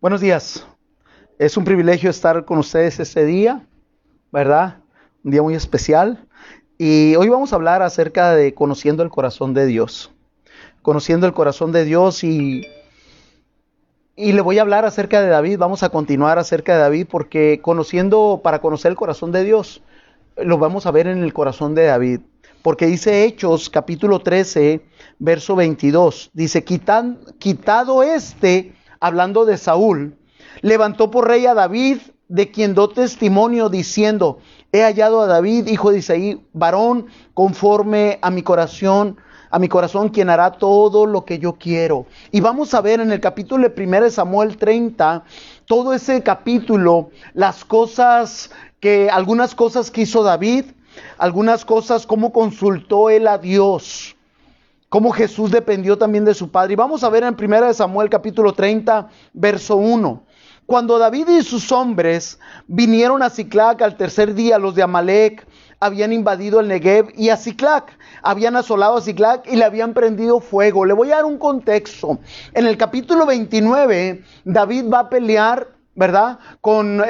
Buenos días. Es un privilegio estar con ustedes este día, ¿verdad? Un día muy especial. Y hoy vamos a hablar acerca de conociendo el corazón de Dios. Conociendo el corazón de Dios y le voy a hablar acerca de David. Vamos a continuar acerca de David porque para conocer el corazón de Dios, lo vamos a ver en el corazón de David. Porque dice Hechos capítulo 13, verso 22. Dice, quitado hablando de Saúl, levantó por rey a David, de quien dio testimonio diciendo, he hallado a David, hijo de Isaí, varón conforme a mi corazón, quien hará todo lo que yo quiero. Y vamos a ver en el capítulo de 1 de Samuel 30, todo ese capítulo, algunas cosas que hizo David, algunas cosas, cómo consultó él a Dios, cómo Jesús dependió también de su padre. Y vamos a ver en 1 de Samuel capítulo 30, verso 1. Cuando David y sus hombres vinieron a Siclac al tercer día, los de Amalec habían invadido el Negev y a Siclac, habían asolado a Siclac y le habían prendido fuego. Le voy a dar un contexto. En el capítulo 29, David va a pelear, ¿verdad? Con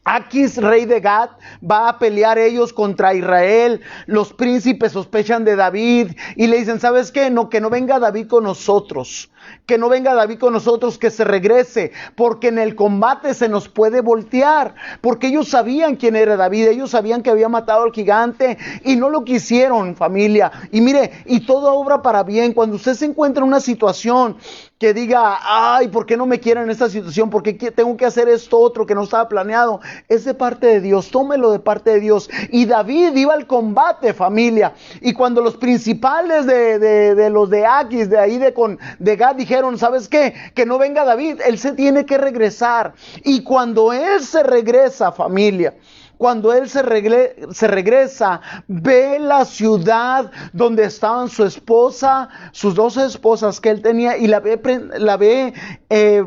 Aquis, rey de Gat, va a pelear ellos contra Israel. Los príncipes sospechan de David y le dicen, ¿sabes qué? No, que no venga David con nosotros. Que no venga David con nosotros, que se regrese, porque en el combate se nos puede voltear. Porque ellos sabían quién era David, ellos sabían que había matado al gigante y no lo quisieron, familia. Y mire, y todo obra para bien. Cuando usted se encuentra en una situación que diga, ay, ¿por qué no me quieren en esta situación? ¿Por qué tengo que hacer esto otro que no estaba planeado? Es de parte de Dios, tómelo de parte de Dios. Y David iba al combate, familia. Y cuando los principales de los de Aquis, de ahí de Gad, dijeron, ¿sabes qué? Que no venga David, él se tiene que regresar. Y cuando él se regresa, familia, cuando él se regresa, ve la ciudad donde estaban su esposa, sus 12 esposas que él tenía, y la ve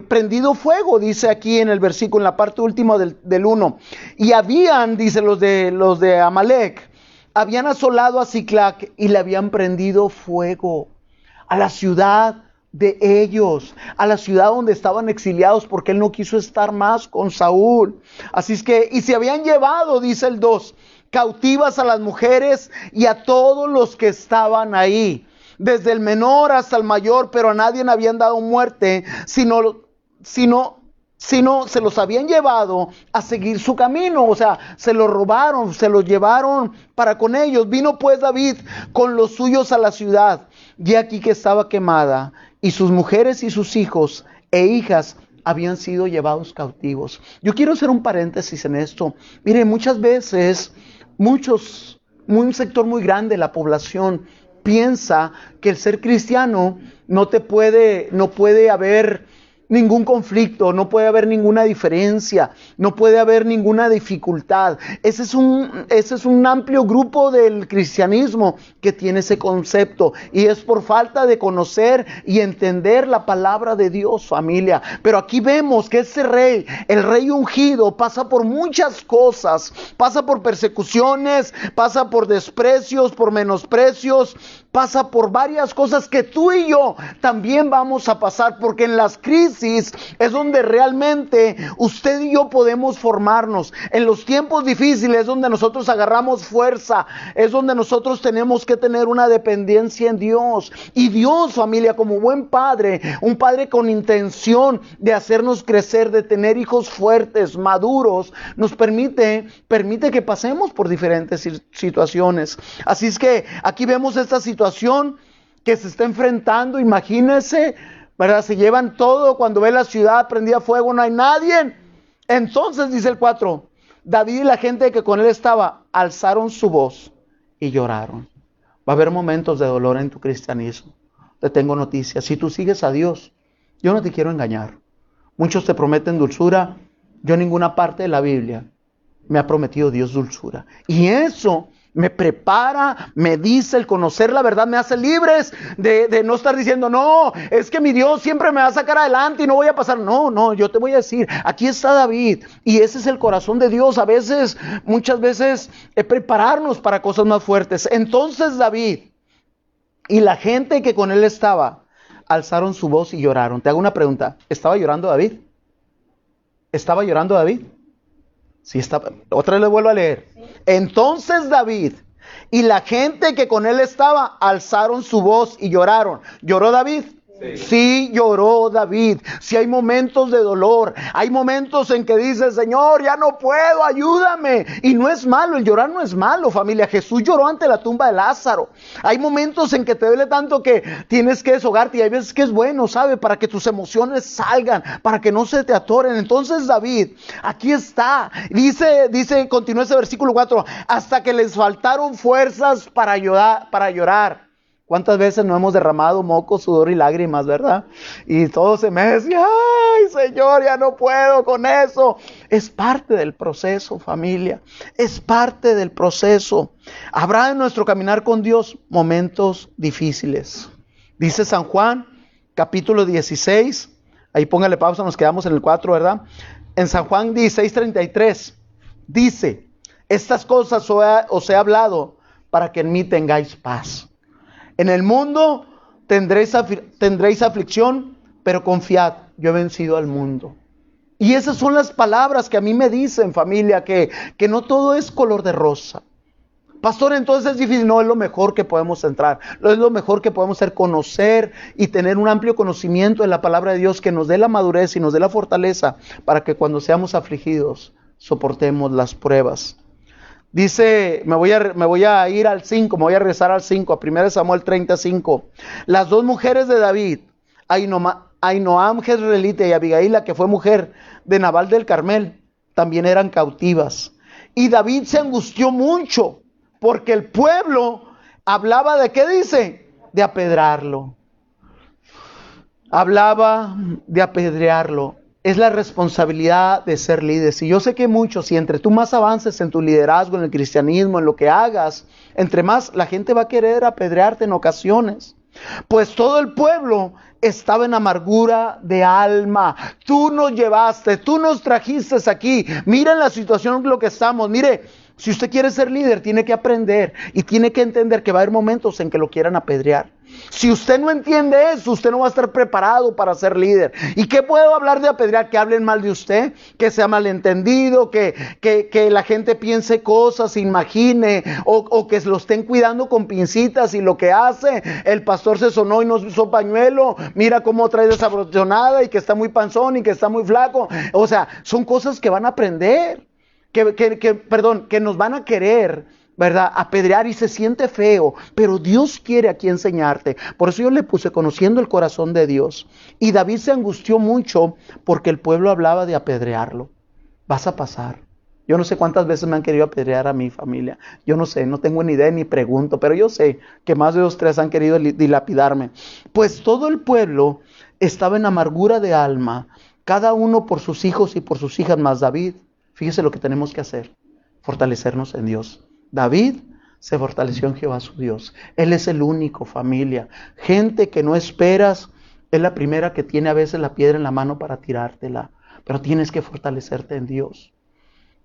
prendido fuego, dice aquí en el versículo, en la parte última del 1. Y habían, dice los de Amalec, habían asolado a Siclac y le habían prendido fuego a la ciudad de ellos, a la ciudad donde estaban exiliados, porque él no quiso estar más con Saúl. Así es que, y se habían llevado, dice el 2, cautivas a las mujeres y a todos los que estaban ahí, desde el menor hasta el mayor, pero a nadie le habían dado muerte, sino se los habían llevado a seguir su camino. O sea, se los robaron, se los llevaron para con ellos. Vino pues David con los suyos a la ciudad, y aquí que estaba quemada, y sus mujeres y sus hijos e hijas habían sido llevados cautivos. Yo quiero hacer un paréntesis en esto. Miren, muchas veces, un sector muy grande de la población piensa que el ser cristiano no puede haber ningún conflicto, no puede haber ninguna diferencia, no puede haber ninguna dificultad. Ese es un amplio grupo del cristianismo que tiene ese concepto, y es por falta de conocer y entender la palabra de Dios, familia. Pero aquí vemos que ese rey, el rey ungido, pasa por muchas cosas, pasa por persecuciones, pasa por desprecios, por menosprecios, pasa por varias cosas que tú y yo también vamos a pasar, porque en las crisis es donde realmente usted y yo podemos formarnos. En los tiempos difíciles es donde nosotros agarramos fuerza, es donde nosotros tenemos que tener una dependencia en Dios. Y Dios, familia, como buen padre, un padre con intención de hacernos crecer, de tener hijos fuertes, maduros, nos permite que pasemos por diferentes situaciones. Así es que aquí vemos esta situación que se está enfrentando. Imagínense, ¿verdad? Se llevan todo. Cuando ve la ciudad prendida a fuego, no hay nadie. Entonces, dice el 4, David y la gente que con él estaba alzaron su voz y lloraron. Va a haber momentos de dolor en tu cristianismo. Te tengo noticias. Si tú sigues a Dios, yo no te quiero engañar. Muchos te prometen dulzura. Yo en ninguna parte de la Biblia me ha prometido Dios dulzura. Y eso me prepara, me dice, el conocer la verdad me hace libres de no estar diciendo, no, es que mi Dios siempre me va a sacar adelante y no voy a pasar. No, yo te voy a decir, aquí está David, y ese es el corazón de Dios. Muchas veces, prepararnos para cosas más fuertes. Entonces David y la gente que con él estaba alzaron su voz y lloraron. Te hago una pregunta. ¿Estaba llorando David? ¿Estaba llorando David? Sí, estaba. Otra vez le vuelvo a leer. Entonces David y la gente que con él estaba alzaron su voz y lloraron. ¿Lloró David? Sí, lloró David. Si hay momentos de dolor, hay momentos en que dice, Señor, ya no puedo, ayúdame. Y no es malo, el llorar no es malo, familia. Jesús lloró ante la tumba de Lázaro. Hay momentos en que te duele tanto que tienes que deshogarte, y hay veces que es bueno, ¿sabe? Para que tus emociones salgan, para que no se te atoren. Entonces David, aquí está. Dice, continúa ese versículo 4, hasta que les faltaron fuerzas para llorar. ¿Cuántas veces no hemos derramado moco, sudor y lágrimas, verdad? Y todo se me decía, ay, Señor, ya no puedo con eso. Es parte del proceso, familia. Es parte del proceso. Habrá en nuestro caminar con Dios momentos difíciles. Dice San Juan, capítulo 16. Ahí póngale pausa, nos quedamos en el 4, ¿verdad? En San Juan 16:33 dice, estas cosas os he hablado para que en mí tengáis paz. En el mundo tendréis aflicción, pero confiad, yo he vencido al mundo. Y esas son las palabras que a mí me dicen, familia, que no todo es color de rosa. Pastor, entonces es difícil. No, es lo mejor que podemos entrar. Es lo mejor que podemos hacer, conocer y tener un amplio conocimiento de la palabra de Dios que nos dé la madurez y nos dé la fortaleza para que cuando seamos afligidos soportemos las pruebas. Dice, me voy a ir al 5, me voy a regresar al 5, a 1 Samuel 35. Las dos mujeres de David, Ahinoam jezreelita y Abigail, que fue mujer de Nabal del Carmel, también eran cautivas. Y David se angustió mucho, porque el pueblo hablaba de, ¿qué dice? De apedrearlo. Hablaba de apedrearlo. Es la responsabilidad de ser líder. Si yo sé que muchos, si entre tú más avances en tu liderazgo, en el cristianismo, en lo que hagas, entre más la gente va a querer apedrearte en ocasiones. Pues todo el pueblo estaba en amargura de alma. Tú nos llevaste, tú nos trajiste aquí. Miren la situación en lo que estamos. Mire, si usted quiere ser líder, tiene que aprender y tiene que entender que va a haber momentos en que lo quieran apedrear. Si usted no entiende eso, usted no va a estar preparado para ser líder. ¿Y qué puedo hablar de apedrear? Que hablen mal de usted, que sea malentendido, que la gente piense cosas, se imagine, o que lo estén cuidando con pincitas y lo que hace, el pastor se sonó y no usó pañuelo, mira cómo trae desabrochonada y que está muy panzón y que está muy flaco. O sea, son cosas que van a aprender, que nos van a querer, ¿verdad? Apedrear, y se siente feo, pero Dios quiere aquí enseñarte. Por eso yo le puse conociendo el corazón de Dios. Y David se angustió mucho porque el pueblo hablaba de apedrearlo. Vas a pasar. Yo no sé cuántas veces me han querido apedrear a mi familia. Yo no sé, no tengo ni idea ni pregunto, pero yo sé que más de 2 o 3 han querido dilapidarme. Pues todo el pueblo estaba en amargura de alma, cada uno por sus hijos y por sus hijas, más David. Fíjese lo que tenemos que hacer: fortalecernos en Dios. David se fortaleció en Jehová su Dios. Él es el único, familia. Gente que no esperas es la primera que tiene a veces la piedra en la mano para tirártela. Pero tienes que fortalecerte en Dios.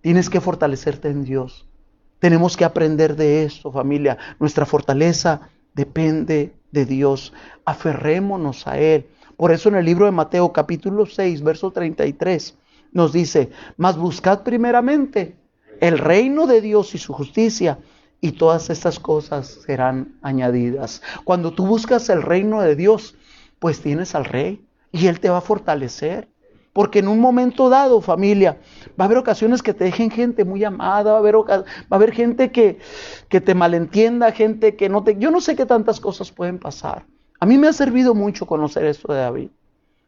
Tienes que fortalecerte en Dios. Tenemos que aprender de esto, familia. Nuestra fortaleza depende de Dios. Aferrémonos a Él. Por eso en el libro de Mateo capítulo 6, verso 33, nos dice: mas buscad primeramente el reino de Dios y su justicia, y todas estas cosas serán añadidas. Cuando tú buscas el reino de Dios, pues tienes al Rey y Él te va a fortalecer. Porque en un momento dado, familia, va a haber ocasiones que te dejen gente muy amada, va a haber gente que te malentienda, gente que no te... Yo no sé qué tantas cosas pueden pasar. A mí me ha servido mucho conocer esto de David.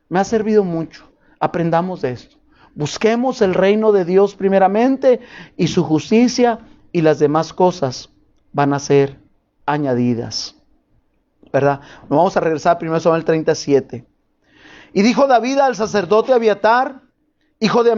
Me ha servido mucho. Aprendamos de esto. Busquemos el reino de Dios primeramente y su justicia, y las demás cosas van a ser añadidas. ¿Verdad? Nos vamos a regresar a 1 Samuel 37. Y dijo David al sacerdote Abiatar, hijo de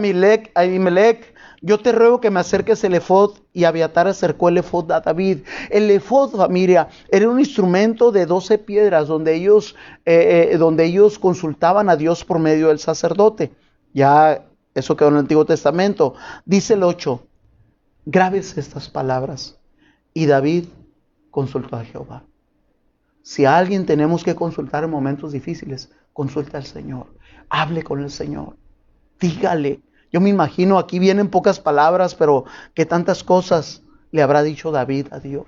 Ahimelech: yo te ruego que me acerques el efod. Y Abiatar acercó el efod a David. El efod, familia, era un instrumento de 12 piedras donde ellos consultaban a Dios por medio del sacerdote. Ya eso quedó en el Antiguo Testamento. Dice el 8, grábese estas palabras: y David consultó a Jehová. Si a alguien tenemos que consultar en momentos difíciles, consulta al Señor. Hable con el Señor. Dígale. Yo me imagino, aquí vienen pocas palabras, pero que tantas cosas le habrá dicho David a Dios.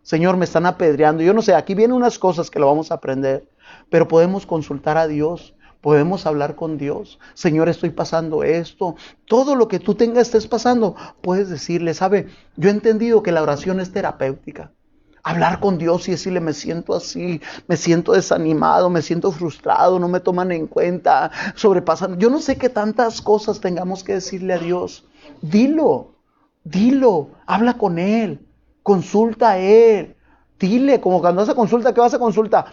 Señor, me están apedreando. Yo no sé, aquí vienen unas cosas que lo vamos a aprender, pero podemos consultar a Dios. Podemos hablar con Dios. Señor, estoy pasando esto. Todo lo que tú estés pasando, puedes decirle, ¿sabe? Yo he entendido que la oración es terapéutica. Hablar con Dios y decirle, me siento así, me siento desanimado, me siento frustrado, no me toman en cuenta, sobrepasan. Yo no sé qué tantas cosas tengamos que decirle a Dios. Dilo, habla con Él, consulta a Él. Dile, como cuando vas a consulta, ¿qué vas a consulta?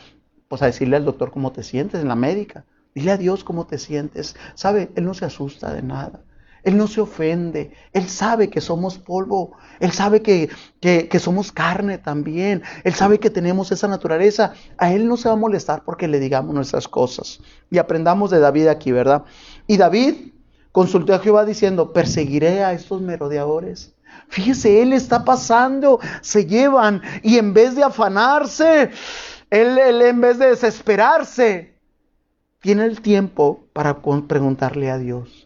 Pues a decirle al doctor cómo te sientes en la médica. Dile a Dios cómo te sientes. ¿Sabe? Él no se asusta de nada. Él no se ofende. Él sabe que somos polvo. Él sabe que somos carne también. Él sabe que tenemos esa naturaleza. A Él no se va a molestar porque le digamos nuestras cosas. Y aprendamos de David aquí, ¿verdad? Y David consultó a Jehová diciendo, perseguiré a estos merodeadores. Fíjese, él está pasando, se llevan. Y en vez de afanarse, él en vez de desesperarse, tiene el tiempo para preguntarle a Dios.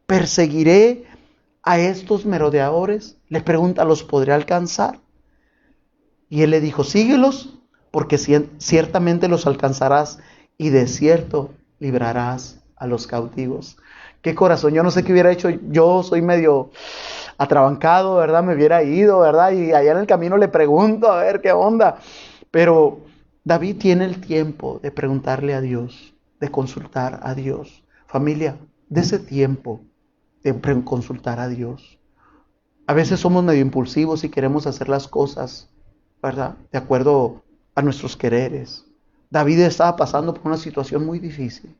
¿Perseguiré a estos merodeadores? Le pregunta, ¿los podré alcanzar? Y él le dijo, síguelos, porque ciertamente los alcanzarás y de cierto librarás a los cautivos. Qué corazón, yo no sé qué hubiera hecho, yo soy medio atrabancado, ¿verdad? Me hubiera ido, ¿verdad? Y allá en el camino le pregunto, a ver qué onda. Pero David tiene el tiempo de preguntarle a Dios, de consultar a Dios. Familia, de ese tiempo de consultar a Dios. A veces somos medio impulsivos y queremos hacer las cosas, ¿verdad? De acuerdo a nuestros quereres. David estaba pasando por una situación muy difícil.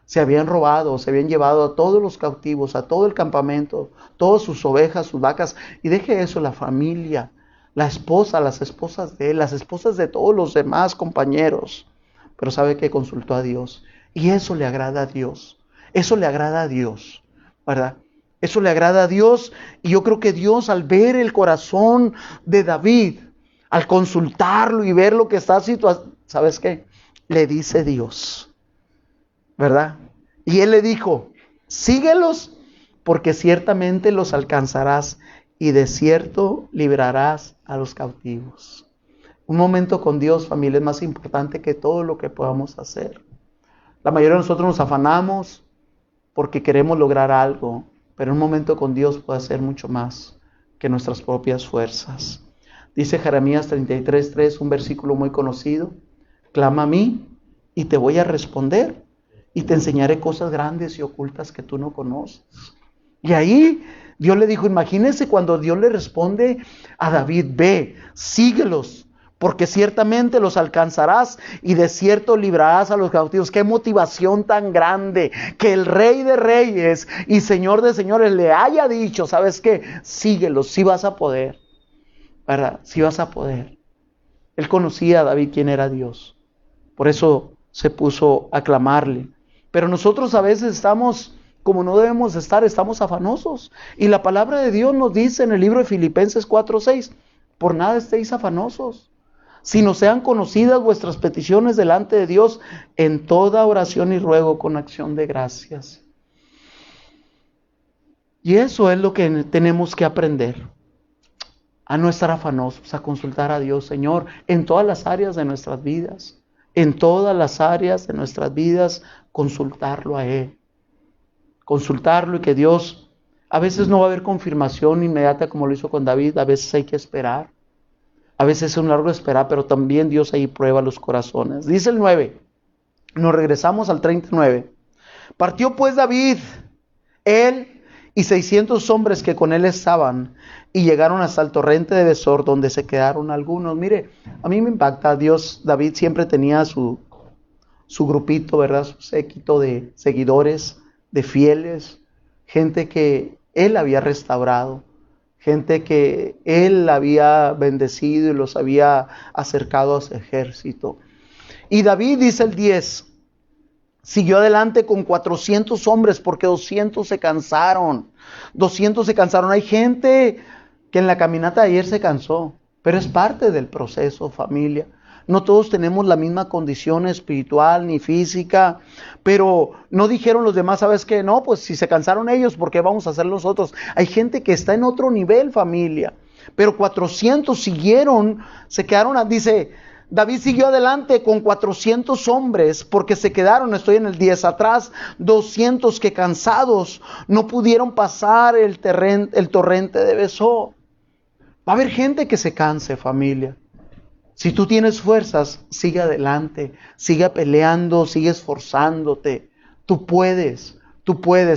Se habían robado, se habían llevado a todos los cautivos, a todo el campamento, todas sus ovejas, sus vacas. Y deje eso, la familia, la esposa, las esposas de él, las esposas de todos los demás compañeros. Pero sabe que consultó a Dios. Y eso le agrada a Dios. Eso le agrada a Dios, ¿verdad? Eso le agrada a Dios. Y yo creo que Dios, al ver el corazón de David, al consultarlo y ver lo que está situado, ¿sabes qué? Le dice Dios, ¿verdad? Y él le dijo, síguelos, porque ciertamente los alcanzarás y de cierto librarás a los cautivos. Un momento con Dios, familia, es más importante que todo lo que podamos hacer. La mayoría de nosotros nos afanamos porque queremos lograr algo, pero un momento con Dios puede ser mucho más que nuestras propias fuerzas. Dice Jeremías 33:3, un versículo muy conocido, clama a mí y te voy a responder y te enseñaré cosas grandes y ocultas que tú no conoces. Y ahí Dios le dijo, imagínense cuando Dios le responde a David, ve, síguelos, porque ciertamente los alcanzarás y de cierto librarás a los cautivos. Qué motivación tan grande que el Rey de Reyes y Señor de Señores le haya dicho, ¿sabes qué? Síguelos, sí vas a poder, ¿verdad? Sí vas a poder. Él conocía a David quién era Dios, por eso se puso a clamarle. Pero nosotros a veces estamos como no debemos estar, estamos afanosos. Y la palabra de Dios nos dice en el libro de Filipenses 4:6, por nada estéis afanosos, sino sean conocidas vuestras peticiones delante de Dios en toda oración y ruego con acción de gracias. Y eso es lo que tenemos que aprender, a no estar afanosos, a consultar a Dios, Señor, en todas las áreas de nuestras vidas, en todas las áreas de nuestras vidas, consultarlo a Él. Consultarlo y que Dios, a veces no va a haber confirmación inmediata como lo hizo con David, a veces hay que esperar. A veces es un largo esperar, pero también Dios ahí prueba los corazones. Dice el 9, nos regresamos al 39. Partió pues David, él y 600 hombres que con él estaban, y llegaron hasta el torrente de Besor, donde se quedaron algunos. Mire, a mí me impacta, David siempre tenía su grupito, ¿verdad? Su séquito de seguidores, de fieles, gente que él había restaurado. Gente que él había bendecido y los había acercado a su ejército. Y David, dice el 10, siguió adelante con 400 hombres porque 200 se cansaron. 200 se cansaron. Hay gente que en la caminata de ayer se cansó, pero es parte del proceso, familia. no todos tenemos la misma condición espiritual ni física, pero no dijeron los demás, ¿sabes qué? No, pues si se cansaron ellos, ¿por qué vamos a hacer nosotros? Hay gente que está en otro nivel, familia, pero 400 siguieron, se quedaron, dice, David siguió adelante con 400 hombres porque se quedaron, estoy en el 10 atrás, 200 que cansados no pudieron pasar el torrente de Besor. Va a haber gente que se canse, familia. Si tú tienes fuerzas, sigue adelante, sigue peleando, sigue esforzándote. Tú puedes.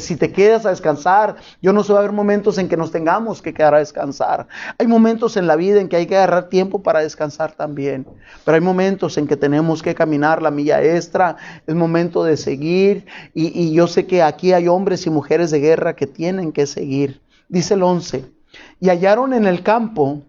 Si te quedas a descansar, yo no sé, va a haber momentos en que nos tengamos que quedar a descansar. Hay momentos en la vida en que hay que agarrar tiempo para descansar también. Pero hay momentos en que tenemos que caminar la milla extra. Es momento de seguir. Y yo sé que aquí hay hombres y mujeres de guerra que tienen que seguir. Dice el 11. Y hallaron en el campo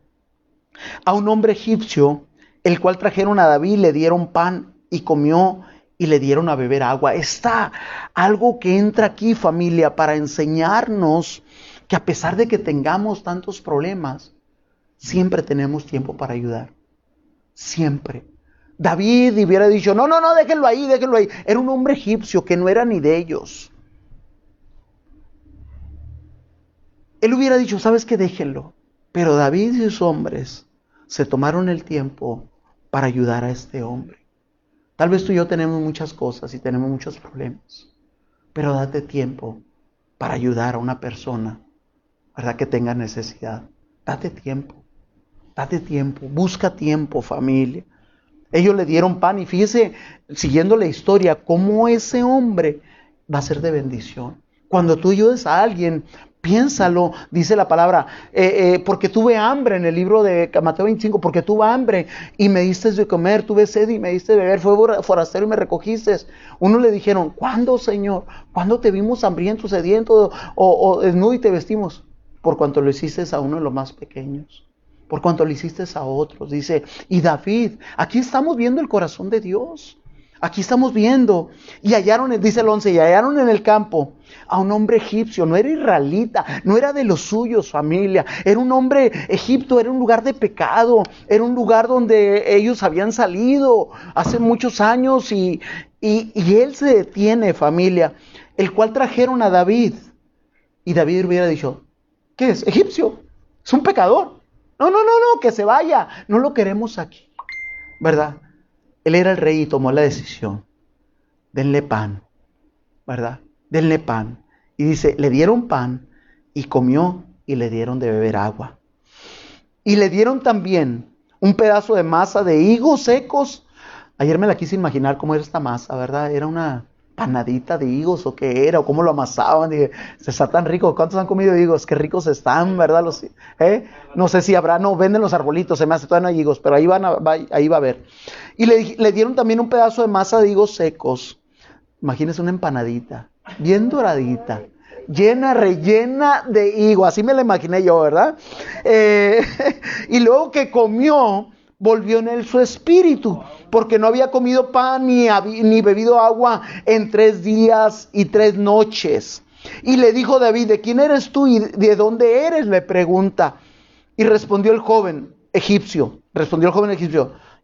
a un hombre egipcio, el cual trajeron a David, le dieron pan y comió y le dieron a beber agua. Está algo que entra aquí, familia, para enseñarnos que a pesar de que tengamos tantos problemas, siempre tenemos tiempo para ayudar. Siempre. David hubiera dicho, no, déjenlo ahí. Era un hombre egipcio que no era ni de ellos. Él hubiera dicho, ¿sabes qué? Déjenlo. Pero David y sus hombres se tomaron el tiempo para ayudar a este hombre. Tal vez tú y yo tenemos muchas cosas y tenemos muchos problemas, pero date tiempo para ayudar a una persona, ¿verdad?, que tenga necesidad. Date tiempo, busca tiempo, familia. Ellos le dieron pan y fíjese, siguiendo la historia, cómo ese hombre va a ser de bendición. Cuando tú ayudes a alguien, piénsalo, dice la palabra, porque tuve hambre en el libro de Mateo 25, porque tuve hambre y me diste de comer, tuve sed y me diste de beber, fue forastero y me recogiste. Uno le dijeron, ¿cuándo, Señor? ¿Cuándo te vimos hambriento, sediento o desnudo y te vestimos? Por cuanto lo hiciste a uno de los más pequeños, por cuanto lo hiciste a otros, dice. Y David, aquí estamos viendo el corazón de Dios. Aquí estamos viendo, y hallaron, dice el 11, y hallaron en el campo a un hombre egipcio, no era israelita, no era de los suyos, familia, era un hombre, Egipto era un lugar de pecado, era un lugar donde ellos habían salido hace muchos años, y él se detiene, familia, el cual trajeron a David, y David hubiera dicho, ¿qué es? Egipcio, es un pecador, no, que se vaya, no lo queremos aquí, ¿verdad? Él era el rey y tomó la decisión. Denle pan, ¿verdad? Denle pan. Y dice, le dieron pan y comió y le dieron de beber agua. Y le dieron también un pedazo de masa de higos secos. Ayer me la quise imaginar cómo era esta masa, ¿verdad? Era una panadita de higos o qué era, o cómo lo amasaban. Dije, se está tan rico. ¿Cuántos han comido higos? Qué ricos están, ¿verdad? No sé si habrá, no, venden los arbolitos, se me hace, todavía no hay higos, pero ahí va a haber. Y le dieron también un pedazo de masa de higos secos. Imagínense una empanadita, bien doradita, rellena de higo. Así me la imaginé yo, ¿verdad? Y luego que comió, volvió en él su espíritu, porque no había comido pan ni bebido agua en 3 días y 3 noches. Y le dijo David, ¿de quién eres tú y de dónde eres?, le pregunta. Y respondió el joven egipcio,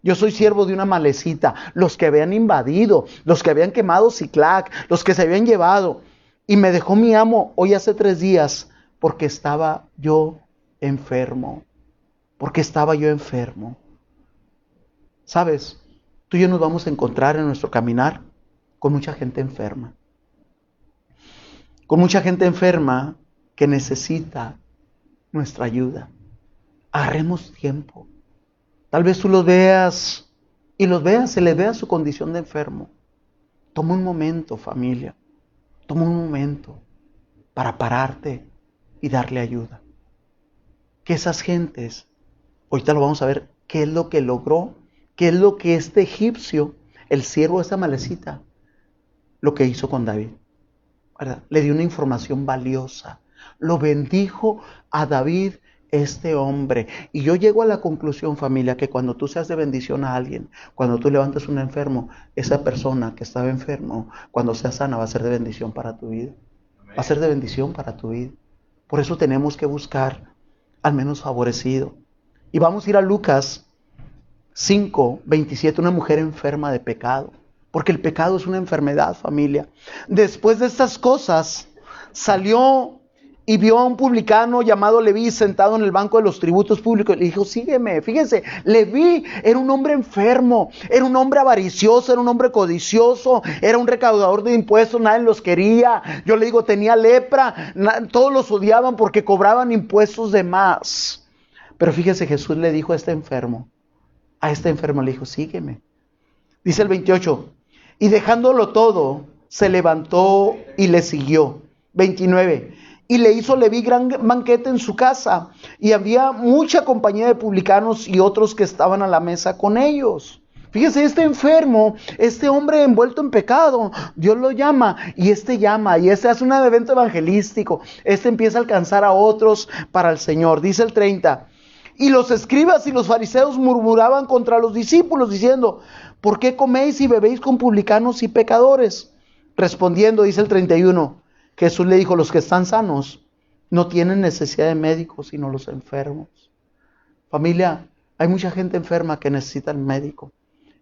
yo soy siervo de una malecita, los que habían invadido, los que habían quemado Siclac, los que se habían llevado. Y me dejó mi amo hoy hace 3 días, porque estaba yo enfermo. ¿Sabes? Tú y yo nos vamos a encontrar en nuestro caminar con mucha gente enferma. Con mucha gente enferma que necesita nuestra ayuda. Agarremos tiempo. Tal vez tú los veas y se les vea su condición de enfermo. Toma un momento, familia. Toma un momento para pararte y darle ayuda. Que esas gentes, ahorita lo vamos a ver, qué es lo que logró, qué es lo que este egipcio, el siervo de esta malecita, lo que hizo con David, ¿verdad? Le dio una información valiosa. Lo bendijo a David este hombre. Y yo llego a la conclusión, familia, que cuando tú seas de bendición a alguien, cuando tú levantes un enfermo, esa persona que estaba enfermo, cuando sea sana, va a ser de bendición para tu vida. Va a ser de bendición para tu vida. Por eso tenemos que buscar al menos favorecido. Y vamos a ir a Lucas 5:27, una mujer enferma de pecado. Porque el pecado es una enfermedad, familia. Después de estas cosas, salió y vio a un publicano llamado Leví sentado en el banco de los tributos públicos. Le dijo, sígueme. Fíjense, Leví era un hombre enfermo, era un hombre avaricioso, era un hombre codicioso, era un recaudador de impuestos, nadie los quería. Yo le digo, tenía lepra, todos los odiaban porque cobraban impuestos de más. Pero fíjese, Jesús le dijo a este enfermo le dijo, sígueme. Dice el 28, y dejándolo todo, se levantó y le siguió. 29, y le hizo Leví gran banquete en su casa, y había mucha compañía de publicanos y otros que estaban a la mesa con ellos. Fíjese, este enfermo, este hombre envuelto en pecado, Dios lo llama, y este hace un evento evangelístico, empieza a alcanzar a otros para el Señor. Dice el 30, y los escribas y los fariseos murmuraban contra los discípulos, diciendo, ¿por qué coméis y bebéis con publicanos y pecadores? Respondiendo, dice el 31, Jesús le dijo, los que están sanos no tienen necesidad de médicos, sino los enfermos. Familia, hay mucha gente enferma que necesita el médico.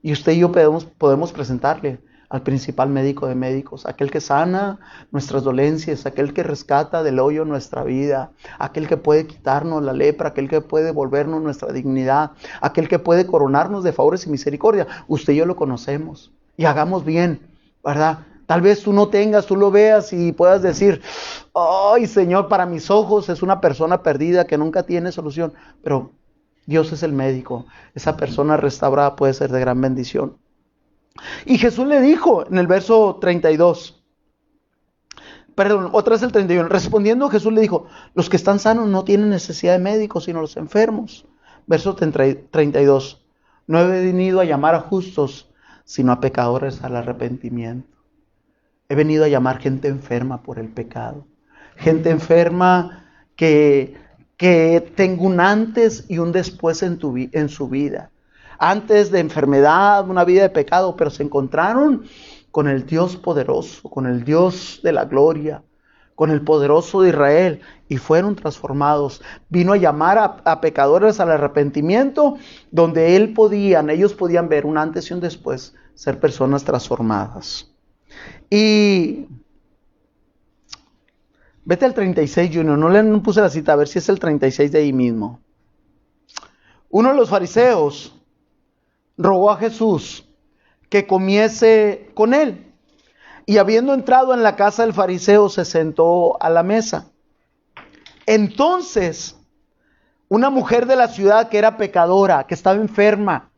Y usted y yo podemos presentarle al principal médico de médicos, aquel que sana nuestras dolencias, aquel que rescata del hoyo nuestra vida, aquel que puede quitarnos la lepra, aquel que puede devolvernos nuestra dignidad, aquel que puede coronarnos de favores y misericordia. Usted y yo lo conocemos y hagamos bien, ¿verdad? Tal vez tú lo veas y puedas decir, ay Señor, para mis ojos es una persona perdida que nunca tiene solución, pero Dios es el médico. Esa persona restaurada puede ser de gran bendición. Y Jesús le dijo en el verso 32, otra vez el 31, respondiendo Jesús le dijo, los que están sanos no tienen necesidad de médicos, sino los enfermos. Verso 32, no he venido a llamar a justos, sino a pecadores al arrepentimiento. He venido a llamar gente enferma por el pecado, gente enferma que tenga un antes y un después en su vida. Antes de enfermedad, una vida de pecado, pero se encontraron con el Dios poderoso, con el Dios de la gloria, con el poderoso de Israel, y fueron transformados. Vino a llamar a pecadores al arrepentimiento, donde ellos podían ver un antes y un después, ser personas transformadas. Y vete al 36, Junior, no puse la cita, a ver si es el 36 de ahí mismo. Uno de los fariseos rogó a Jesús que comiese con él. Y habiendo entrado en la casa del fariseo, se sentó a la mesa. Entonces, una mujer de la ciudad que era pecadora, que estaba enferma,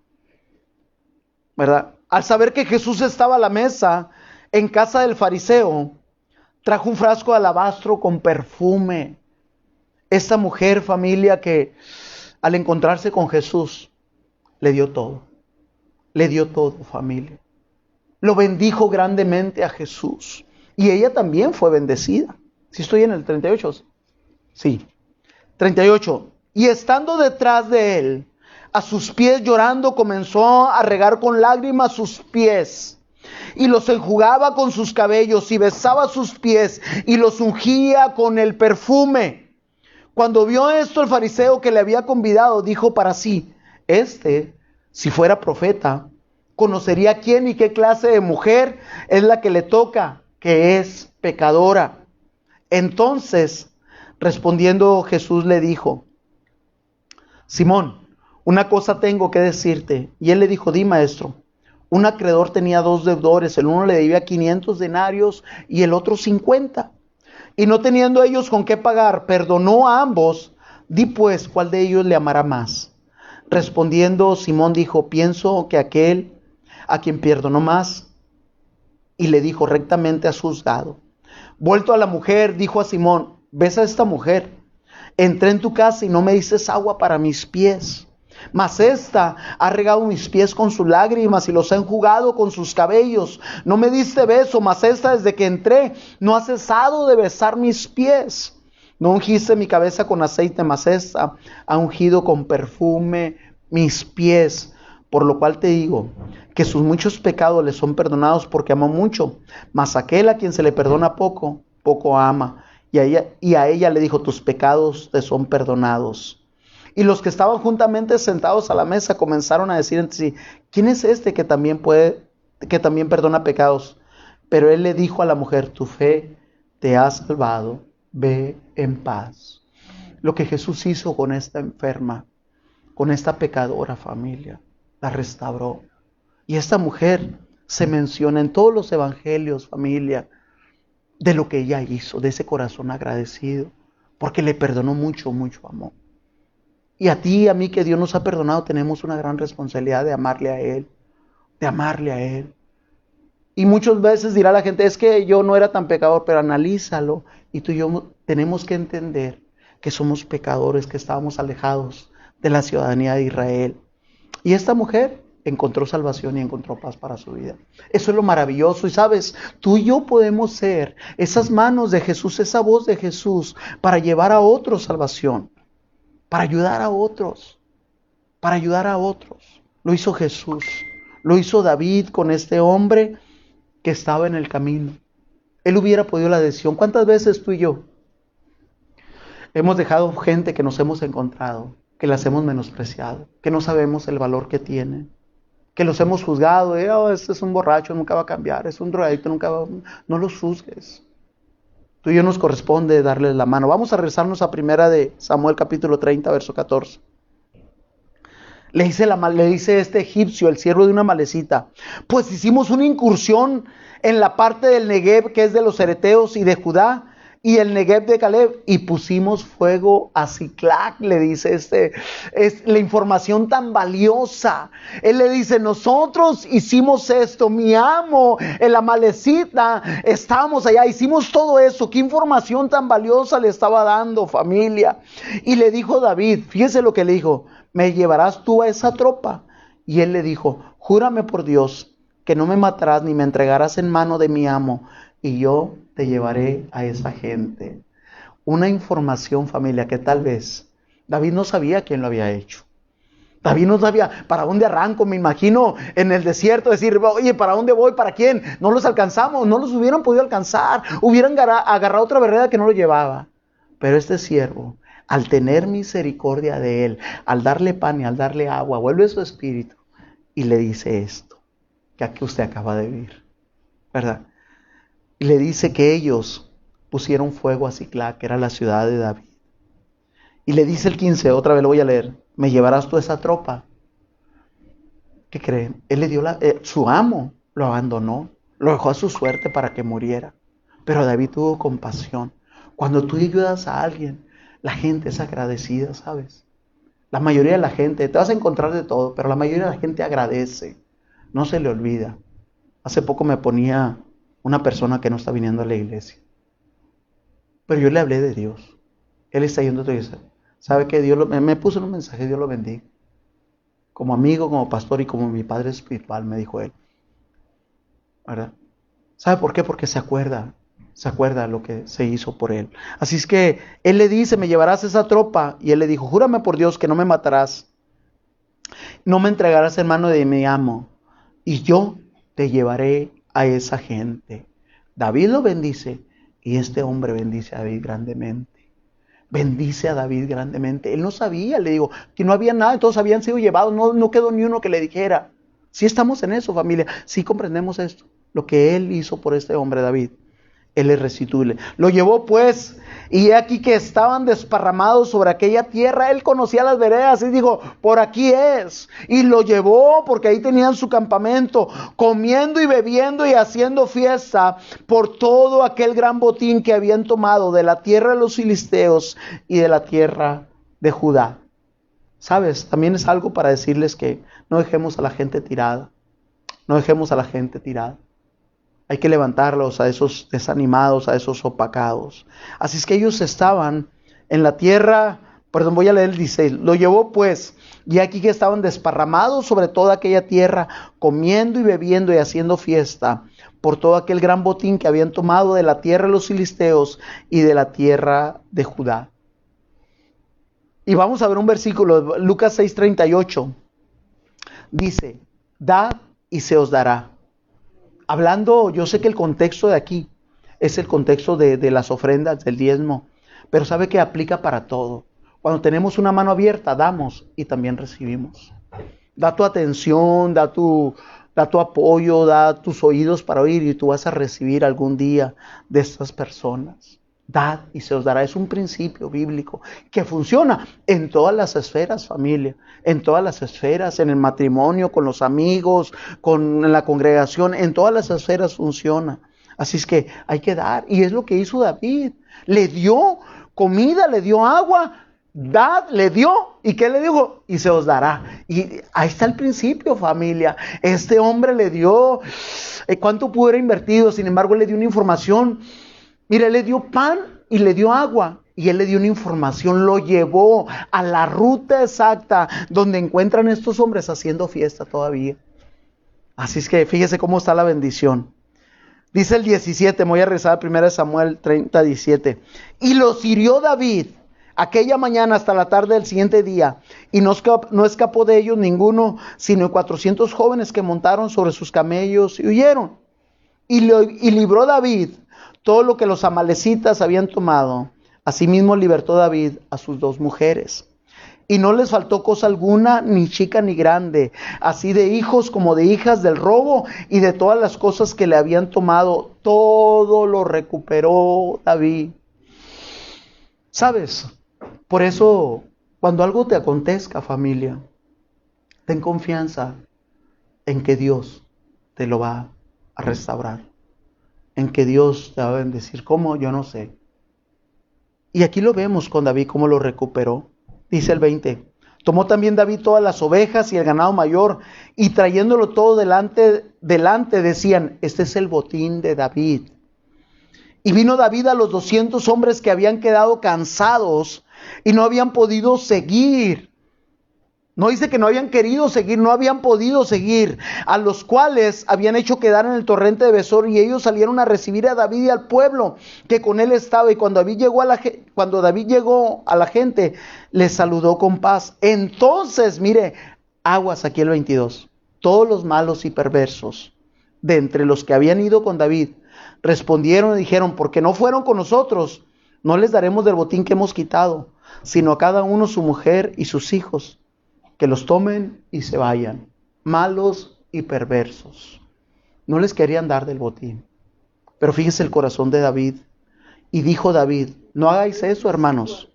¿verdad? Al saber que Jesús estaba a la mesa en casa del fariseo, trajo un frasco de alabastro con perfume. Esta mujer, familia, que al encontrarse con Jesús, le dio todo. Le dio todo, familia. Lo bendijo grandemente a Jesús. Y ella también fue bendecida. ¿Sí estoy en el 38? Sí. 38. Y estando detrás de él, a sus pies llorando, comenzó a regar con lágrimas sus pies. Y los enjugaba con sus cabellos y besaba sus pies y los ungía con el perfume. Cuando vio esto el fariseo que le había convidado, dijo para sí, si fuera profeta, conocería quién y qué clase de mujer es la que le toca, que es pecadora. Entonces, respondiendo Jesús le dijo, Simón, una cosa tengo que decirte. Y él le dijo, di, maestro. Un acreedor tenía 2 deudores, el uno le debía 500 denarios y el otro 50. Y no teniendo ellos con qué pagar, perdonó a ambos. Di pues, ¿cuál de ellos le amará más? Respondiendo Simón dijo, pienso que aquel a quien perdonó más. Y le dijo, rectamente has juzgado. Vuelto a la mujer, dijo a Simón, ¿ves a esta mujer? Entré en tu casa y no me dices agua para mis pies. Mas esta ha regado mis pies con sus lágrimas y los ha enjugado con sus cabellos. No me diste beso, mas esta desde que entré no ha cesado de besar mis pies. No ungiste mi cabeza con aceite, mas esta ha ungido con perfume mis pies. Por lo cual te digo que sus muchos pecados le son perdonados porque amó mucho. Mas aquel a quien se le perdona poco, poco ama. Y a ella le dijo, tus pecados te son perdonados. Y los que estaban juntamente sentados a la mesa comenzaron a decir entre sí: ¿quién es este que también perdona pecados? Pero él le dijo a la mujer: tu fe te ha salvado, ve en paz. Lo que Jesús hizo con esta enferma, con esta pecadora, familia, la restauró. Y esta mujer se menciona en todos los evangelios, familia, de lo que ella hizo, de ese corazón agradecido, porque le perdonó mucho, mucho amor. Y a ti y a mí, que Dios nos ha perdonado, tenemos una gran responsabilidad de amarle a Él, de amarle a Él. Y muchas veces dirá la gente: es que yo no era tan pecador, pero analízalo. Y tú y yo tenemos que entender que somos pecadores, que estábamos alejados de la ciudadanía de Israel. Y esta mujer encontró salvación y encontró paz para su vida. Eso es lo maravilloso. Y sabes, tú y yo podemos ser esas manos de Jesús, esa voz de Jesús, para llevar a otros salvación, para ayudar a otros, para ayudar a otros. Lo hizo Jesús, lo hizo David con este hombre que estaba en el camino. Él hubiera podido la decisión. ¿Cuántas veces tú y yo hemos dejado gente que nos hemos encontrado, que las hemos menospreciado, que no sabemos el valor que tienen, que los hemos juzgado? Este es un borracho, nunca va a cambiar, es un drogadicto, nunca va a... No los juzgues. Tú y yo nos corresponde darles la mano. Vamos a rezarnos a primera de Samuel capítulo 30, verso 14. Le dice este egipcio, el siervo de una malecita: pues hicimos una incursión en la parte del Negev, que es de los hereteos y de Judá, y el Negev de Caleb, y pusimos fuego a Siclac. Le dice es la información tan valiosa. Él le dice: nosotros hicimos esto, mi amo, en la malecita, estábamos allá, hicimos todo eso. Qué información tan valiosa le estaba dando, familia. Y le dijo David, fíjese lo que le dijo: ¿me llevarás tú a esa tropa? Y él le dijo: júrame por Dios que no me matarás ni me entregarás en mano de mi amo, y yo te llevaré a esa gente. Una información, familia, que tal vez David no sabía quién lo había hecho. David no sabía para dónde arranco. Me imagino en el desierto decir: oye, ¿para dónde voy? ¿Para quién? No los alcanzamos, no los hubieran podido alcanzar. Hubieran agarrado otra vereda que no lo llevaba. Pero este siervo, al tener misericordia de él, al darle pan y al darle agua, vuelve su espíritu y le dice esto, que aquí usted acaba de vivir, ¿verdad? Y le dice que ellos pusieron fuego a Siclac, que era la ciudad de David. Y le dice el 15, otra vez lo voy a leer: ¿me llevarás tú a esa tropa? ¿Qué creen? Él le dio su amo lo abandonó, lo dejó a su suerte para que muriera. Pero David tuvo compasión. Cuando tú ayudas a alguien, la gente es agradecida, ¿sabes? La mayoría de la gente, te vas a encontrar de todo, pero la mayoría de la gente agradece. No se le olvida. Hace poco me ponía una persona que no está viniendo a la iglesia, pero yo le hablé de Dios. Él está yendo a tu iglesia. ¿Sabe qué? Me puso en un mensaje: Dios lo bendiga. Como amigo, como pastor y como mi padre espiritual, me dijo él, ¿verdad? ¿Sabe por qué? Porque se acuerda lo que se hizo por él. Así es que él le dice: ¿me llevarás a esa tropa? Y él le dijo: júrame por Dios que no me matarás, no me entregarás en mano de mi amo, y yo te llevaré a esa gente. David lo bendice, y este hombre bendice a David grandemente. Bendice a David grandemente. Él no sabía, le digo, que no había nada, todos habían sido llevados, no quedó ni uno que le dijera. Sí estamos en eso, familia, sí comprendemos esto, lo que él hizo por este hombre David. Él le restituye. Lo llevó pues, y he aquí que estaban desparramados sobre aquella tierra. Él conocía las veredas y dijo: por aquí es. Y lo llevó porque ahí tenían su campamento, comiendo y bebiendo y haciendo fiesta por todo aquel gran botín que habían tomado de la tierra de los filisteos y de la tierra de Judá. ¿Sabes? También es algo para decirles que no dejemos a la gente tirada. No dejemos a la gente tirada. Hay que levantarlos a esos desanimados, a esos opacados. Así es que ellos estaban en la tierra, voy a leer el 16. Lo llevó pues, y aquí que estaban desparramados sobre toda aquella tierra, comiendo y bebiendo y haciendo fiesta por todo aquel gran botín que habían tomado de la tierra de los filisteos y de la tierra de Judá. Y vamos a ver un versículo, Lucas 6:38. Dice: dad y se os dará. Hablando, yo sé que el contexto de aquí es el contexto de las ofrendas, del diezmo, pero sabe que aplica para todo. Cuando tenemos una mano abierta, damos y también recibimos. Da tu atención, da tu apoyo, da tus oídos para oír y tú vas a recibir algún día de estas personas. Dad y se os dará. Es un principio bíblico que funciona en todas las esferas, familia. En todas las esferas, en el matrimonio, con los amigos, en la congregación. En todas las esferas funciona. Así es que hay que dar. Y es lo que hizo David. Le dio comida, le dio agua. Dad, le dio. ¿Y qué le dijo? Y se os dará. Y ahí está el principio, familia. Este hombre le dio, ¿cuánto pudo haber invertido? Sin embargo, le dio una información. Mira, él le dio pan y le dio agua. Y él le dio una información, lo llevó a la ruta exacta donde encuentran estos hombres haciendo fiesta todavía. Así es que fíjese cómo está la bendición. Dice el 17, me voy a rezar 1 Samuel 30, 17. Y los hirió David aquella mañana hasta la tarde del siguiente día, y no escapó de ellos ninguno, sino 400 jóvenes que montaron sobre sus camellos y huyeron. Y libró David todo lo que los amalecitas habían tomado. Asimismo libertó David a sus 2 mujeres. Y no les faltó cosa alguna, ni chica ni grande, así de hijos como de hijas del robo y de todas las cosas que le habían tomado. Todo lo recuperó David. ¿Sabes? Por eso, cuando algo te acontezca, familia, ten confianza en que Dios te lo va a restaurar. En que Dios te va a bendecir. ¿Cómo? Yo no sé. Y aquí lo vemos con David, cómo lo recuperó. Dice el 20. Tomó también David todas las ovejas y el ganado mayor, y trayéndolo todo delante decían, este es el botín de David. Y vino David a los 200 hombres que habían quedado cansados y no habían podido seguir. No dice que no habían querido seguir, no habían podido seguir, a los cuales habían hecho quedar en el torrente de Besor, y ellos salieron a recibir a David y al pueblo que con él estaba. Y cuando David llegó a la gente, les saludó con paz. Entonces, mire, aguas aquí el 22. Todos los malos y perversos de entre los que habían ido con David respondieron y dijeron, porque no fueron con nosotros, no les daremos del botín que hemos quitado, sino a cada uno su mujer y sus hijos, que los tomen y se vayan. Malos y perversos. No les querían dar del botín. Pero fíjese el corazón de David. Y dijo David, no hagáis eso, hermanos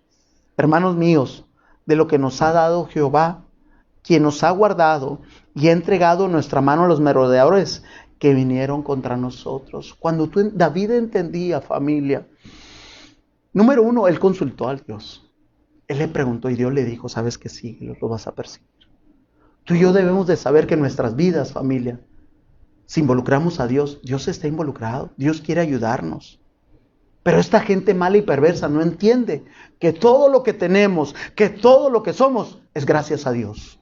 míos, de lo que nos ha dado Jehová, quien nos ha guardado y ha entregado en nuestra mano a los merodeadores que vinieron contra nosotros. Cuando David entendía, familia, número 1, él consultó a Dios. Él le preguntó y Dios le dijo, sabes que sí, lo vas a perseguir. Tú y yo debemos de saber que en nuestras vidas, familia, si involucramos a Dios, Dios está involucrado, Dios quiere ayudarnos. Pero esta gente mala y perversa no entiende que todo lo que tenemos, que todo lo que somos, es gracias a Dios.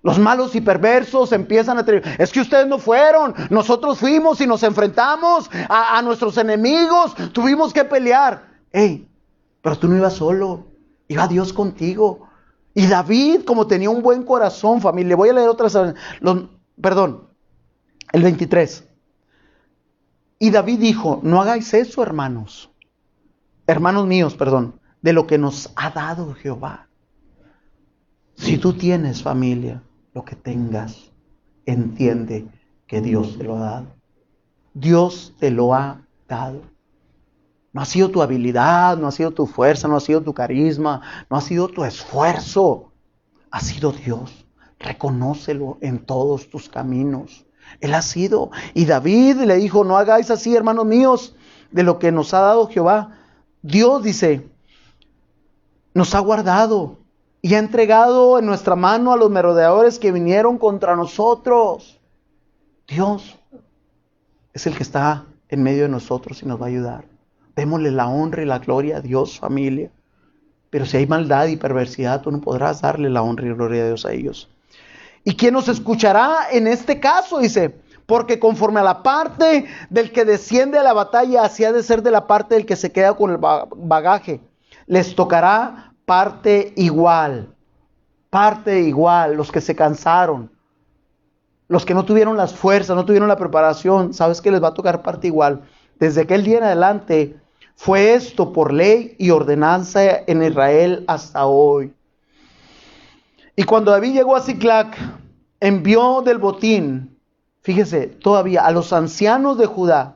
Los malos y perversos empiezan a decir, es que ustedes no fueron, nosotros fuimos y nos enfrentamos a nuestros enemigos, tuvimos que pelear. Hey, pero tú no ibas solo. Iba Dios contigo. Y David, como tenía un buen corazón, familia, voy a leer otras, el 23. Y David dijo, no hagáis eso, hermanos míos, de lo que nos ha dado Jehová. Si tú tienes, familia, lo que tengas, entiende que Dios te lo ha dado. Dios te lo ha dado. No ha sido tu habilidad, no ha sido tu fuerza, no ha sido tu carisma, no ha sido tu esfuerzo. Ha sido Dios. Reconócelo en todos tus caminos. Él ha sido. Y David le dijo, no hagáis así, hermanos míos, de lo que nos ha dado Jehová. Dios, dice, nos ha guardado y ha entregado en nuestra mano a los merodeadores que vinieron contra nosotros. Dios es el que está en medio de nosotros y nos va a ayudar. Démosle la honra y la gloria a Dios, familia. Pero si hay maldad y perversidad, tú no podrás darle la honra y gloria a Dios a ellos. ¿Y quién nos escuchará en este caso? Dice, porque conforme a la parte del que desciende a la batalla, así ha de ser de la parte del que se queda con el bagaje. Les tocará parte igual. Parte igual, los que se cansaron. Los que no tuvieron las fuerzas, no tuvieron la preparación, ¿sabes que les va a tocar parte igual? Desde aquel día en adelante Fue esto por ley y ordenanza en Israel hasta hoy. Y cuando David llegó a Siclac, envió del botín, fíjese, todavía a los ancianos de Judá,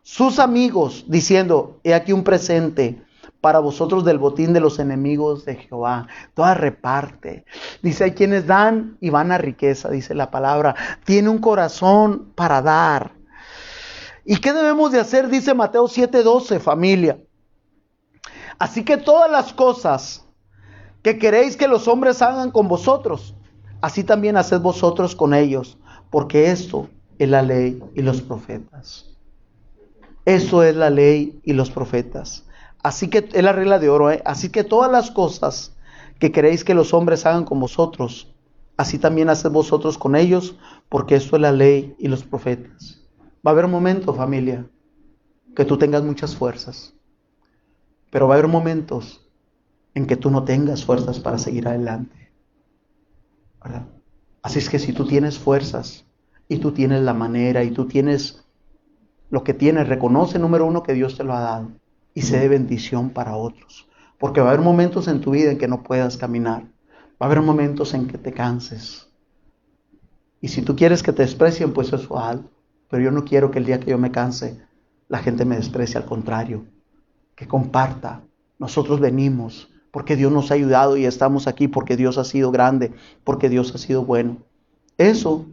sus amigos, diciendo: he aquí un presente para vosotros del botín de los enemigos de Jehová. Toda reparte. Dice, hay quienes dan y van a riqueza, dice la palabra. Tiene un corazón para dar. ¿Y qué debemos de hacer? Dice Mateo 7:12, familia. Así que todas las cosas que queréis que los hombres hagan con vosotros, así también haced vosotros con ellos, porque esto es la ley y los profetas. Eso es la ley y los profetas. Así que es la regla de oro, ¿eh? Así que todas las cosas que queréis que los hombres hagan con vosotros, así también haced vosotros con ellos, porque esto es la ley y los profetas. Va a haber momentos, familia, que tú tengas muchas fuerzas, pero va a haber momentos en que tú no tengas fuerzas para seguir adelante, ¿verdad? Así es que si tú tienes fuerzas y tú tienes la manera y tú tienes lo que tienes, reconoce, número uno, que Dios te lo ha dado y sé de bendición para otros, porque va a haber momentos en tu vida en que no puedas caminar, va a haber momentos en que te canses, y si tú quieres que te desprecien, pues eso haz, pero yo no quiero que el día que yo me canse la gente me desprecie, al contrario, que comparta. Nosotros venimos porque Dios nos ha ayudado y estamos aquí porque Dios ha sido grande, porque Dios ha sido bueno. Eso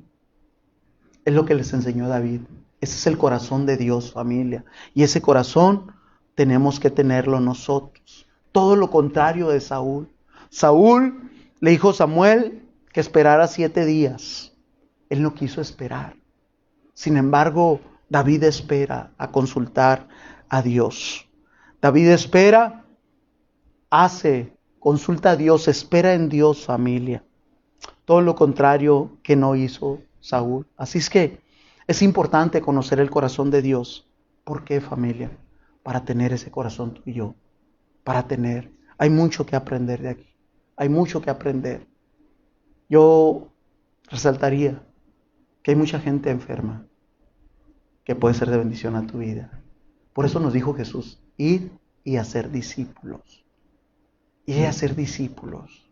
es lo que les enseñó David. Ese es el corazón de Dios, familia. Y ese corazón tenemos que tenerlo nosotros. Todo lo contrario de Saúl. Saúl le dijo a Samuel que esperara 7 días. Él no quiso esperar. Sin embargo, David espera a consultar a Dios. David espera, consulta a Dios, espera en Dios, familia. Todo lo contrario que no hizo Saúl. Así es que es importante conocer el corazón de Dios. ¿Por qué, familia? Para tener ese corazón tú y yo. Hay mucho que aprender de aquí. Hay mucho que aprender. Yo resaltaría que hay mucha gente enferma que puede ser de bendición a tu vida. Por eso nos dijo Jesús, id y hacer discípulos. Ir y hacer discípulos.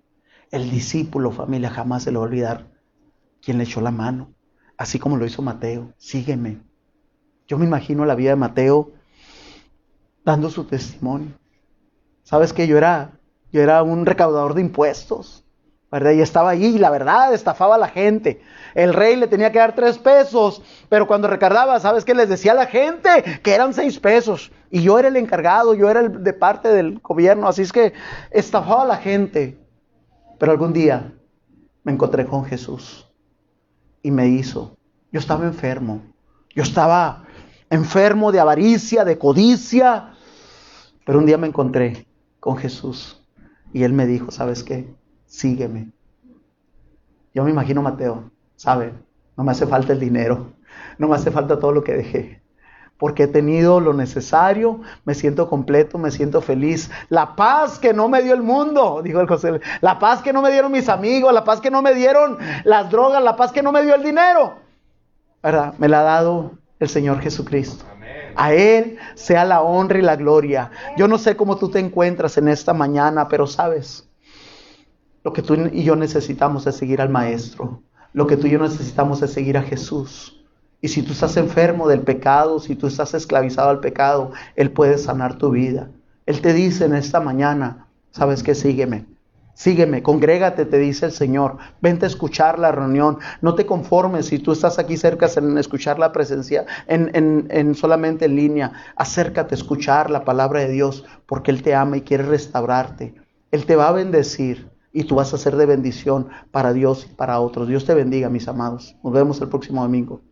El discípulo, familia, jamás se lo va a olvidar quien le echó la mano. Así como lo hizo Mateo. Sígueme. Yo me imagino la vida de Mateo dando su testimonio. ¿Sabes qué? Yo era un recaudador de impuestos, ¿verdad? Y estaba allí y la verdad estafaba a la gente. El rey le tenía que dar 3 pesos, pero cuando recargaba, ¿sabes qué? Les decía a la gente que eran 6 pesos. Y yo era el encargado, yo era el de parte del gobierno, así es que estafaba a la gente. Pero algún día me encontré con Jesús y yo estaba enfermo. Yo estaba enfermo de avaricia, de codicia. Pero un día me encontré con Jesús y Él me dijo, ¿sabes qué? Sígueme. Yo me imagino a Mateo, ¿sabe? No me hace falta el dinero, no me hace falta todo lo que dejé, porque he tenido lo necesario, me siento completo, me siento feliz. La paz que no me dio el mundo, dijo el José, la paz que no me dieron mis amigos, la paz que no me dieron las drogas, la paz que no me dio el dinero, ¿verdad? Me la ha dado el Señor Jesucristo. A Él sea la honra y la gloria. Yo no sé cómo tú te encuentras en esta mañana, pero sabes, lo que tú y yo necesitamos es seguir al Maestro. Lo que tú y yo necesitamos es seguir a Jesús. Y si tú estás enfermo del pecado, si tú estás esclavizado al pecado, Él puede sanar tu vida. Él te dice en esta mañana, ¿sabes qué? Sígueme. Sígueme, congrégate, te dice el Señor. Vente a escuchar la reunión. No te conformes si tú estás aquí cerca en escuchar la presencia, en solamente en línea. Acércate a escuchar la palabra de Dios, porque Él te ama y quiere restaurarte. Él te va a bendecir y tú vas a ser de bendición para Dios y para otros. Dios te bendiga, mis amados. Nos vemos el próximo domingo.